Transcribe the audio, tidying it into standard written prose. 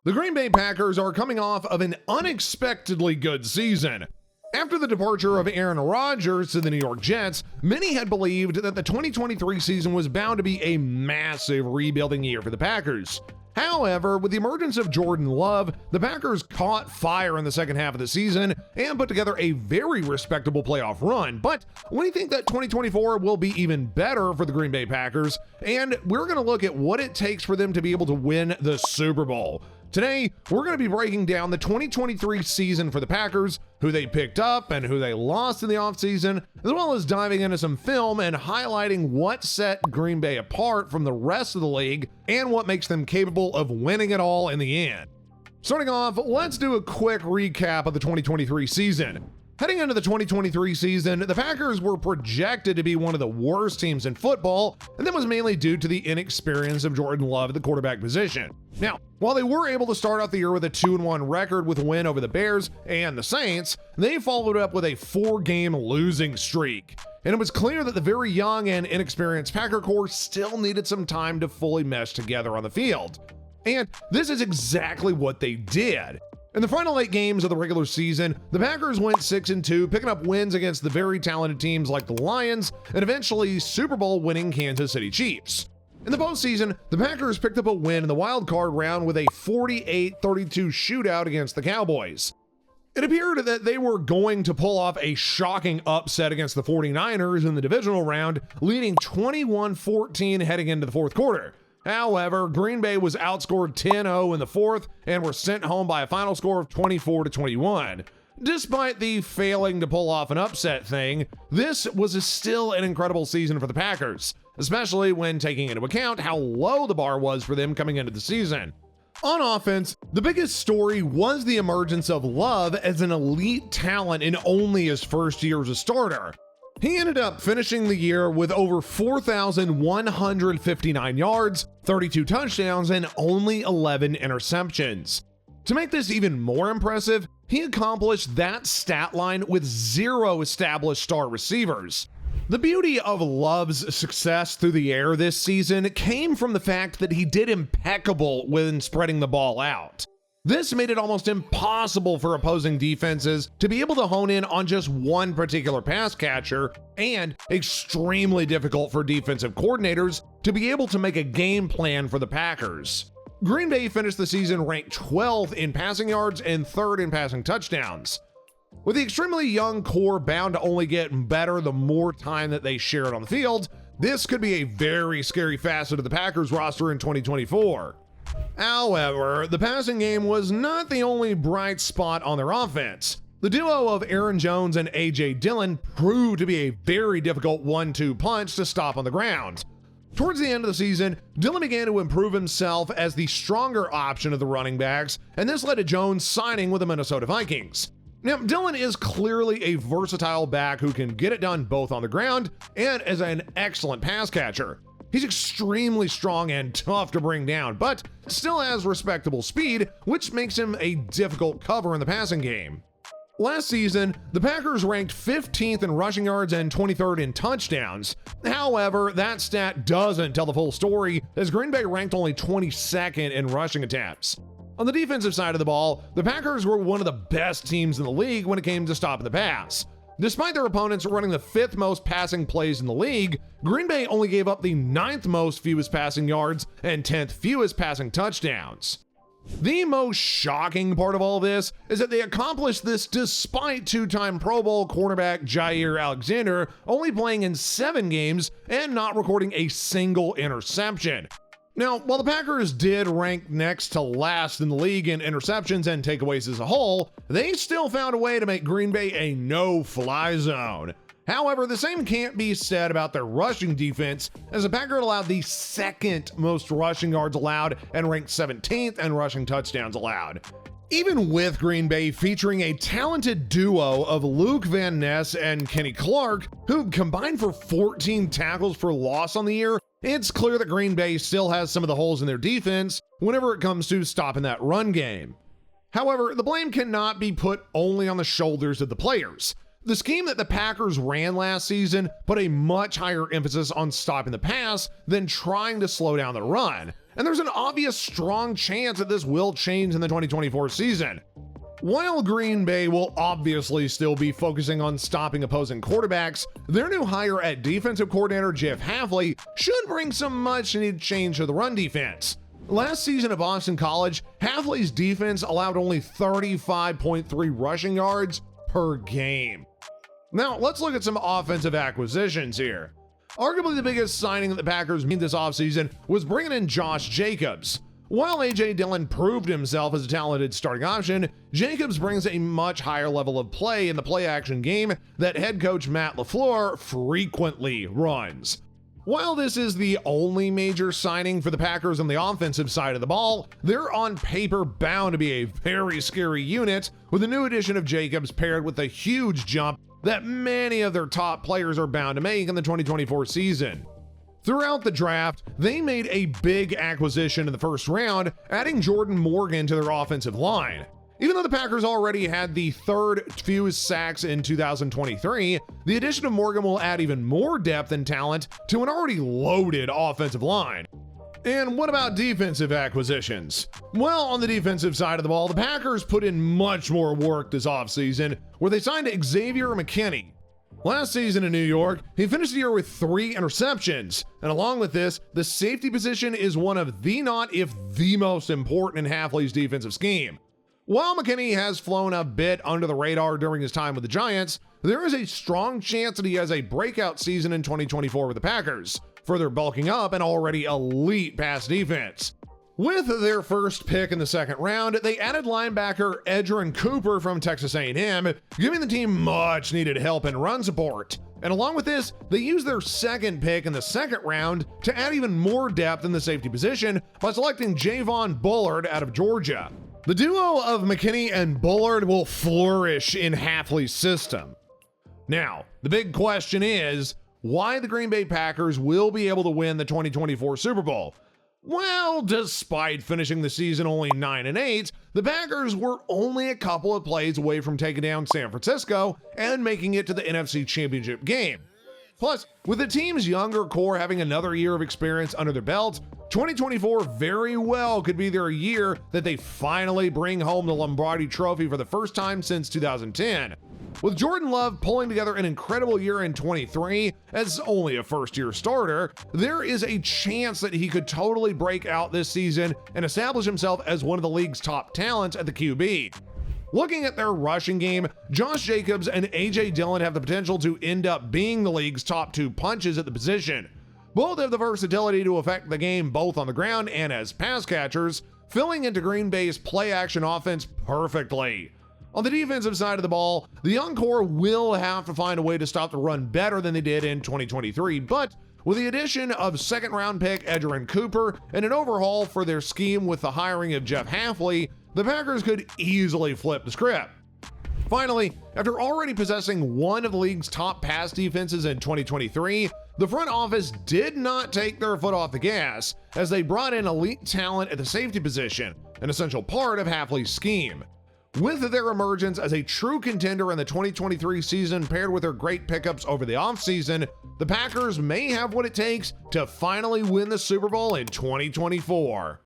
The Green Bay Packers are coming off of an unexpectedly good season. After the departure of Aaron Rodgers to the New York Jets, many had believed that the 2023 season was bound to be a massive rebuilding year for the Packers. However, with the emergence of Jordan Love, the Packers caught fire in the second half of the season and put together a very respectable playoff run. But we think that 2024 will be even better for the Green Bay Packers, and we're going to look at what it takes for them to be able to win the Super Bowl. Today, we're going to be breaking down the 2023 season for the Packers, who they picked up and who they lost in the offseason, as well as diving into some film and highlighting what set Green Bay apart from the rest of the league and what makes them capable of winning it all in the end. Starting off, let's do a quick recap of the 2023 season. Heading into the 2023 season, the Packers were projected to be one of the worst teams in football, and that was mainly due to the inexperience of Jordan Love at the quarterback position. Now, while they were able to start out the year with a 2-1 record with a win over the Bears and the Saints, they followed up with a 4-game losing streak. And it was clear that the very young and inexperienced Packer core still needed some time to fully mesh together on the field. And this is exactly what they did. In the final 8 games of the regular season, the Packers went 6-2, picking up wins against the very talented teams like the Lions and eventually Super Bowl winning Kansas City Chiefs. In the postseason, the Packers picked up a win in the wild card round with a 48-32 shootout against the Cowboys. It appeared that they were going to pull off a shocking upset against the 49ers in the divisional round, leading 21-14 heading into the fourth quarter. However, Green Bay was outscored 10-0 in the fourth and were sent home by a final score of 24-21. Despite the failing to pull off an upset thing, this was still an incredible season for the Packers, especially when taking into account how low the bar was for them coming into the season. On offense, the biggest story was the emergence of Love as an elite talent in only his first year as a starter. He ended up finishing the year with over 4,159 yards, 32 touchdowns, and only 11 interceptions. To make this even more impressive, he accomplished that stat line with 0 established star receivers. The beauty of Love's success through the air this season came from the fact that he did impeccable when spreading the ball out. This made it almost impossible for opposing defenses to be able to hone in on just one particular pass catcher, and extremely difficult for defensive coordinators to be able to make a game plan for the Packers. Green Bay finished the season ranked 12th in passing yards and 3rd in passing touchdowns. With the extremely young core bound to only get better the more time that they shared on the field, this could be a very scary facet of the Packers roster in 2024. However, the passing game was not the only bright spot on their offense. The duo of Aaron Jones and A.J. Dillon proved to be a very difficult 1-2 punch to stop on the ground. Towards the end of the season, Dillon began to improve himself as the stronger option of the running backs, and this led to Jones signing with the Minnesota Vikings. Now, Dillon is clearly a versatile back who can get it done both on the ground and as an excellent pass catcher. He's extremely strong and tough to bring down, but still has respectable speed, which makes him a difficult cover in the passing game. Last season, the Packers ranked 15th in rushing yards and 23rd in touchdowns. However, that stat doesn't tell the full story, as Green Bay ranked only 22nd in rushing attempts. On the defensive side of the ball, the Packers were one of the best teams in the league when it came to stopping the pass. Despite their opponents running the 5th most passing plays in the league, Green Bay only gave up the 9th most fewest passing yards and 10th fewest passing touchdowns. The most shocking part of all this is that they accomplished this despite 2-time Pro Bowl cornerback Jair Alexander only playing in 7 games and not recording a single interception. Now, while the Packers did rank next to last in the league in interceptions and takeaways as a whole, they still found a way to make Green Bay a no-fly zone. However, the same can't be said about their rushing defense, as the Packers allowed the 2nd most rushing yards allowed and ranked 17th in rushing touchdowns allowed. Even with Green Bay featuring a talented duo of Luke Van Ness and Kenny Clark, who combined for 14 tackles for loss on the year, it's clear that Green Bay still has some of the holes in their defense whenever it comes to stopping that run game. However, the blame cannot be put only on the shoulders of the players. The scheme that the Packers ran last season put a much higher emphasis on stopping the pass than trying to slow down the run. and there's an obvious strong chance that this will change in the 2024 season. While Green Bay will obviously still be focusing on stopping opposing quarterbacks, their new hire at defensive coordinator Jeff Hafley should bring some much-needed change to the run defense. Last season at Boston College, Hafley's defense allowed only 35.3 rushing yards per game. Now, let's look at some offensive acquisitions here. Arguably the biggest signing that the Packers made this offseason was bringing in Josh Jacobs. While A.J. Dillon proved himself as a talented starting option, Jacobs brings a much higher level of play in the play-action game that head coach Matt LaFleur frequently runs. While this is the only major signing for the Packers on the offensive side of the ball, they're on paper bound to be a very scary unit, with the new addition of Jacobs paired with a huge jump that many of their top players are bound to make in the 2024 season. Throughout the draft, they made a big acquisition in the first round, adding Jordan Morgan to their offensive line. Even though the Packers already had the third fewest sacks in 2023, the addition of Morgan will add even more depth and talent to an already loaded offensive line. And what about defensive acquisitions? Well, on the defensive side of the ball, the Packers put in much more work this offseason, where they signed Xavier McKinney. Last season in New York, he finished the year with 3 interceptions, and along with this, the safety position is one of the not if the most important in Hafley's defensive scheme. While McKinney has flown a bit under the radar during his time with the Giants, there is a strong chance that he has a breakout season in 2024 with the Packers, further bulking up an already elite pass defense. With their first pick in the second round, they added linebacker Edgerrin Cooper from Texas A&M, giving the team much needed help in run support. And along with this, they used their second pick in the second round to add even more depth in the safety position by selecting Javon Bullard out of Georgia. The duo of McKinney and Bullard will flourish in Hafley's system. Now, the big question is why the Green Bay Packers will be able to win the 2024 Super Bowl. Well, despite finishing the season only 9-8, the Packers were only a couple of plays away from taking down San Francisco and making it to the NFC Championship game. Plus, with the team's younger core having another year of experience under their belt, 2024 very well could be their year that they finally bring home the Lombardi Trophy for the first time since 2010. With Jordan Love pulling together an incredible year in 23 as only a first-year starter, there is a chance that he could totally break out this season and establish himself as one of the league's top talents at the QB. Looking at their rushing game, Josh Jacobs and A.J. Dillon have the potential to end up being the league's top 2 punches at the position. Both have the versatility to affect the game both on the ground and as pass catchers, filling into Green Bay's play-action offense perfectly. On the defensive side of the ball, the young core will have to find a way to stop the run better than they did in 2023, but with the addition of second-round pick Edgerrin Cooper and an overhaul for their scheme with the hiring of Jeff Hafley, the Packers could easily flip the script. Finally, after already possessing one of the league's top pass defenses in 2023, the front office did not take their foot off the gas as they brought in elite talent at the safety position, an essential part of Hafley's scheme. With their emergence as a true contender in the 2023 season paired with their great pickups over the offseason, the Packers may have what it takes to finally win the Super Bowl in 2024.